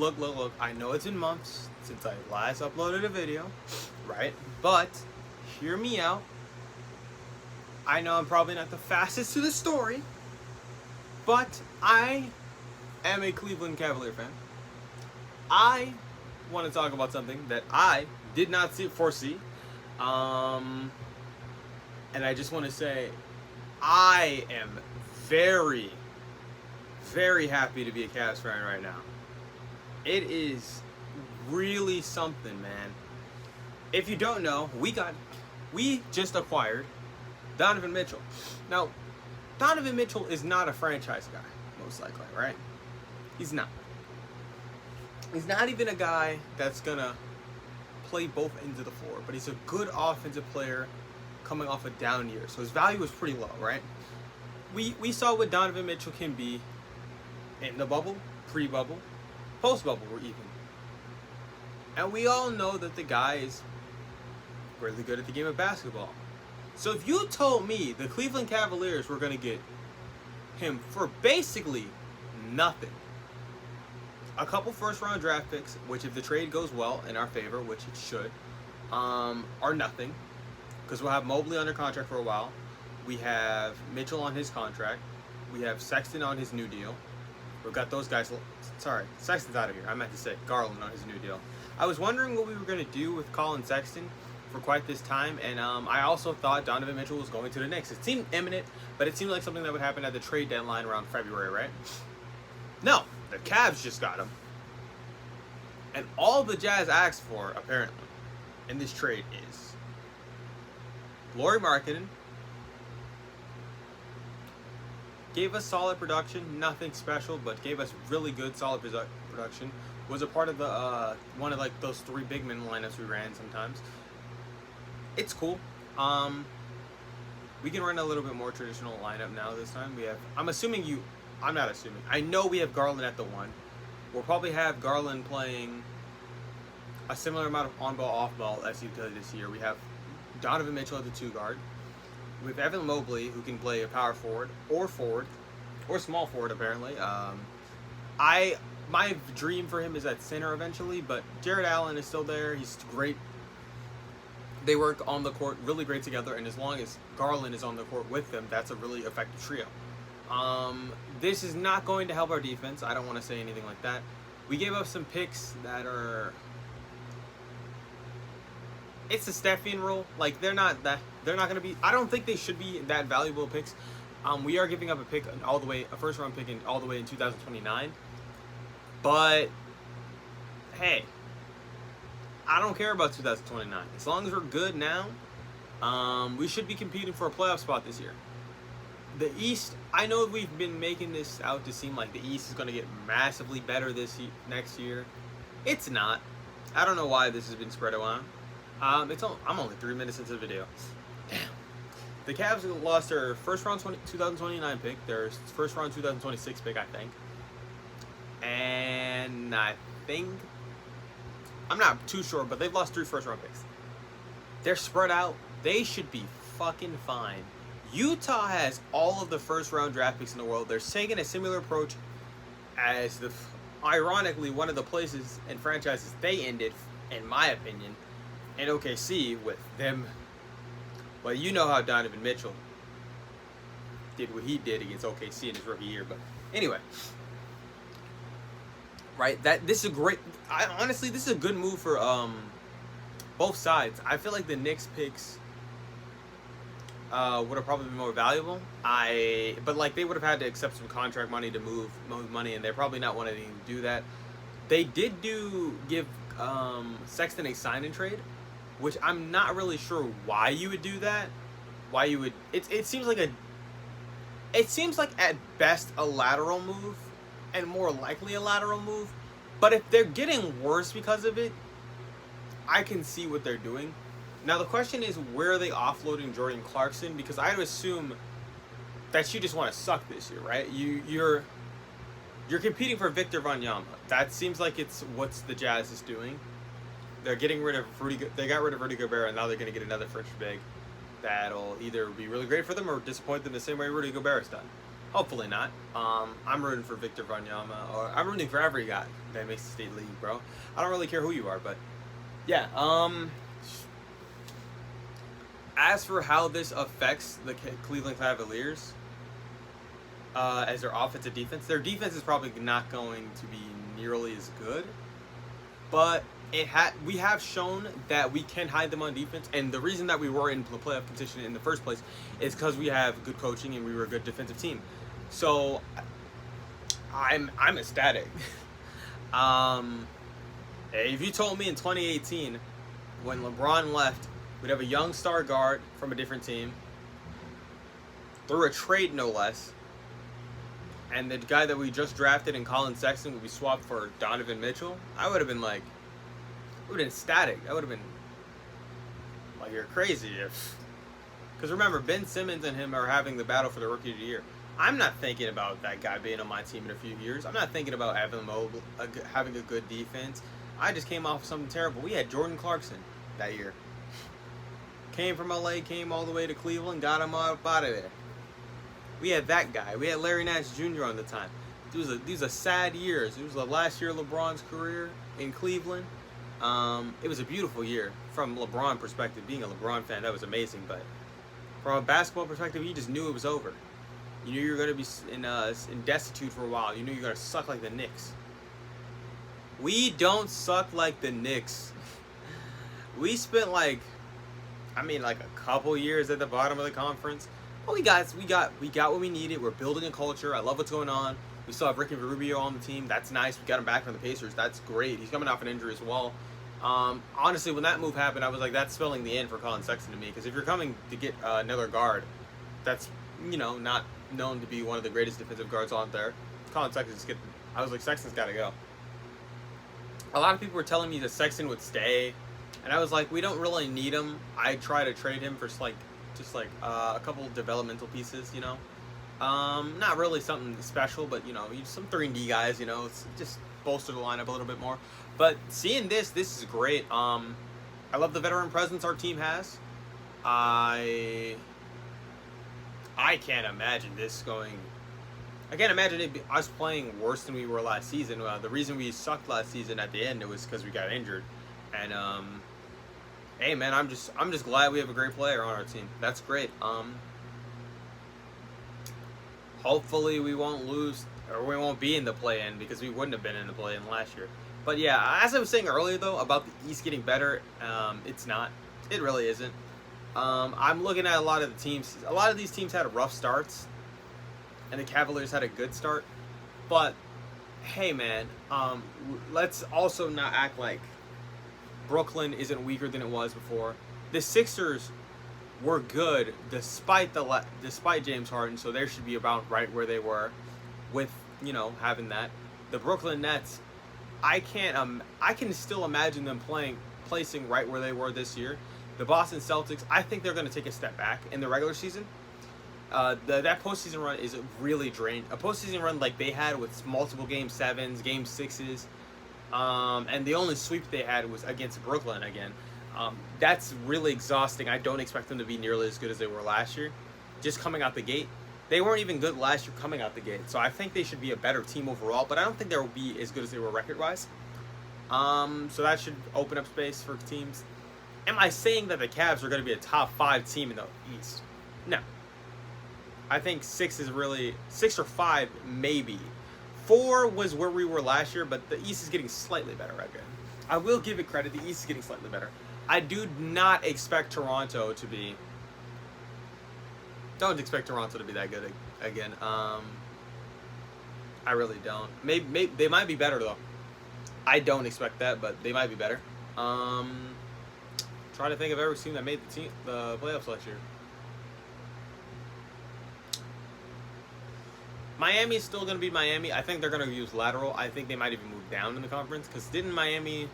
look. I know it's been months since I last uploaded a video, right? But hear me out. I know I'm probably not the fastest to the story, but I am a Cleveland Cavalier fan. I want to talk about something that I did not foresee. And I just want to say I am very, very happy to be a Cavs fan right now. It is really something, man. If you don't know, we just acquired Donovan Mitchell. Now, Donovan Mitchell is not a franchise guy, most likely, right? He's not. He's not even a guy that's gonna play both ends of the floor, but he's a good offensive player coming off a down year, so his value is pretty low, right? We saw what Donovan Mitchell can be in the bubble, pre-bubble, post-bubble, or even. And we all know that the guy is really good at the game of basketball. So if you told me the Cleveland Cavaliers were going to get him for basically nothing, a couple first-round draft picks, which if the trade goes well in our favor, which it should, are nothing, because we'll have Mobley under contract for a while. We have Mitchell on his contract. We have Sexton on his new deal. We've got those guys. Sorry, Sexton's out of here. I meant to say Garland on his new deal. I was wondering what we were going to do with Colin Sexton for quite this time, and I also thought Donovan Mitchell was going to the Knicks. It seemed imminent, but it seemed like something that would happen at the trade deadline around February, right? No, the Cavs just got him. And all the Jazz asked for, apparently, in this trade is Lauri Markkanen. Gave us solid production, nothing special, but gave us really good, solid production. Was a part of the one of like those three big men lineups we ran sometimes. It's cool. We can run a little bit more traditional lineup now this time. I'm not assuming. I know we have Garland at the one. We'll probably have Garland playing a similar amount of on-ball, off-ball as he did this year. We have Donovan Mitchell at the two guard. We have Evan Mobley, who can play a power forward, or small forward, apparently. My dream for him is at center eventually, but Jared Allen is still there. He's great. They work on the court really great together, and as long as Garland is on the court with them, that's a really effective trio. This is not going to help our defense. I don't want to say anything like that. We gave up some picks that are... It's a Stepien rule. Like, they're not going to be... I don't think they should be that valuable picks. We are giving up a first-round pick all the way in 2029. But, hey, I don't care about 2029. As long as we're good now, we should be competing for a playoff spot this year. The East, I know we've been making this out to seem like the East is going to get massively better next year. It's not. I don't know why this has been spread around. I'm only 3 minutes into the video. Damn. The Cavs lost their first round 2029 pick, their first round 2026 pick, I think. And I'm not too sure, but they've lost 3 first round picks. They're spread out. They should be fucking fine. Utah has all of the first round draft picks in the world. They're taking a similar approach as ironically, one of the places and franchises they ended, in my opinion, in OKC with them. Well, you know how Donovan Mitchell did what he did against OKC in his rookie year, but anyway. Right, this is a great... honestly, this is a good move for both sides. I feel like the Knicks picks would have probably been more valuable. But like they would have had to accept some contract money to move money, and they're probably not wanting to do that. They did give Sexton a sign and trade, which I'm not really sure why you would do that. Why you would? It seems like at best a lateral move, and more likely a lateral move. But if they're getting worse because of it, I can see what they're doing. Now the question is, where are they offloading Jordan Clarkson? Because I would assume that you just want to suck this year, right? You're competing for Victor Wembanyama. That seems like it's what the Jazz is doing. They're getting rid of They got rid of Rudy Gobert, and now they're going to get another French big that'll either be really great for them or disappoint them the same way Rudy Gobert's done. Hopefully not. I'm rooting for Victor Wanyama, or I'm rooting for every guy that makes the state league, bro. I don't really care who you are, but yeah. As for how this affects the Cleveland Cavaliers, as their offensive defense, their defense is probably not going to be nearly as good, but we have shown that we can hide them on defense, and the reason that we were in the playoff contention in the first place is because we have good coaching and we were a good defensive team. So I'm ecstatic. If you told me in 2018 when LeBron left, we'd have a young star guard from a different team through a trade, no less, and the guy that we just drafted in Colin Sexton would be swapped for Donovan Mitchell, I would have been like, I would have been ecstatic. I would have been like, you're crazy. Because remember, Ben Simmons and him are having the battle for the Rookie of the Year. I'm not thinking about that guy being on my team in a few years. I'm not thinking about Evan Mobley having a good defense. I just came off of something terrible. We had Jordan Clarkson that year. Came from LA, came all the way to Cleveland, got him out of there. We had that guy. We had Larry Nash Jr. on the time. These are sad years. It was the last year of LeBron's career in Cleveland. It was a beautiful year from LeBron perspective. Being a LeBron fan, that was amazing. But from a basketball perspective, you just knew it was over. You knew you were going to be in destitute for a while. You knew you were going to suck like the Knicks. We don't suck like the Knicks. We spent a couple years at the bottom of the conference. But we got what we needed. We're building a culture. I love what's going on. We still have Ricky Rubio on the team. That's nice. We got him back from the Pacers. That's great. He's coming off an injury as well. Honestly, when that move happened, I was like, that's spelling the end for Colin Sexton to me. Because if you're coming to get another guard, that's not known to be one of the greatest defensive guards on there. Colin Sexton's I was like, Sexton's got to go. A lot of people were telling me that Sexton would stay, and I was like, we don't really need him. I try to trade him for just a couple developmental pieces, not really something special, but some 3-and-D guys, it's just bolster the lineup a little bit more. But seeing this is great. I love the veteran presence our team has. I can't imagine this going. I can't imagine us playing worse than we were last season. The reason we sucked last season at the end, it was because we got injured. And hey man, I'm just glad we have a great player on our team. That's great. Hopefully we won't lose, or we won't be in the play-in, because we wouldn't have been in the play-in last year. But yeah, as I was saying earlier though about the East getting better, it's not. It really isn't. I'm looking at a lot of the teams. A lot of these teams had rough starts, and the Cavaliers had a good start. But hey man, let's also not act like Brooklyn isn't weaker than it was before. The Sixers were good despite James Harden, so they should be about right where they were with having that. The Brooklyn Nets, I can still imagine them placing right where they were this year. The Boston Celtics, I think they're going to take a step back in the regular season. That postseason run is really drained. A postseason run like they had with multiple Game 7s, Game 6s, and the only sweep they had was against Brooklyn again. That's really exhausting. I don't expect them to be nearly as good as they were last year. Just coming out the gate. They weren't even good last year coming out the gate. So I think they should be a better team overall, but I don't think they'll be as good as they were record-wise. So that should open up space for teams. Am I saying that the Cavs are going to be a top 5 team in the East? No. I think 6 or 5 maybe. 4 was where we were last year, but the East is getting slightly better again. I will give it credit. The East is getting slightly better. I do not expect Toronto to be... Don't expect Toronto to be that good again. I really don't. Maybe they might be better though. I don't expect that, but they might be better. Trying to think of every team that made the playoffs last year. Miami's still going to be Miami. I think they're going to use lateral. I think they might even move down in the conference, because didn't Miami,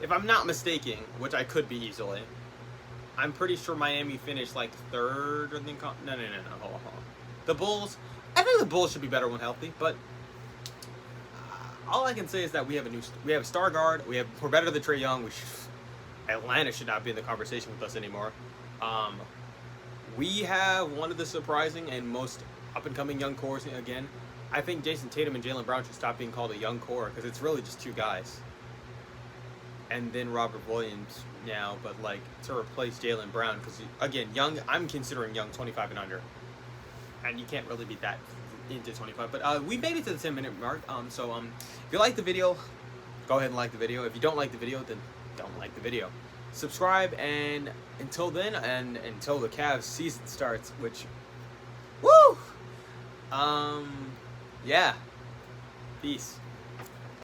if I'm not mistaken, which I could be easily, I'm pretty sure Miami finished like 3rd or think. No. Hold on. The Bulls, I think the Bulls should be better when healthy, but all I can say is that we have a star guard. We're better than Trae Young. Atlanta should not be in the conversation with us anymore. We have one of the surprising and most up and coming young cores again. I think Jason Tatum and Jaylen Brown should stop being called a young core because it's really just two guys. And then Robert Williams now, but like to replace Jaylen Brown because again, young. I'm considering young 25 and under, and you can't really be that into 25. But we made it to the 10-minute mark. So if you like the video, go ahead and like the video. If you don't like the video, then don't like the video. Subscribe, and until then, and until the Cavs season starts, which, woo, yeah, peace.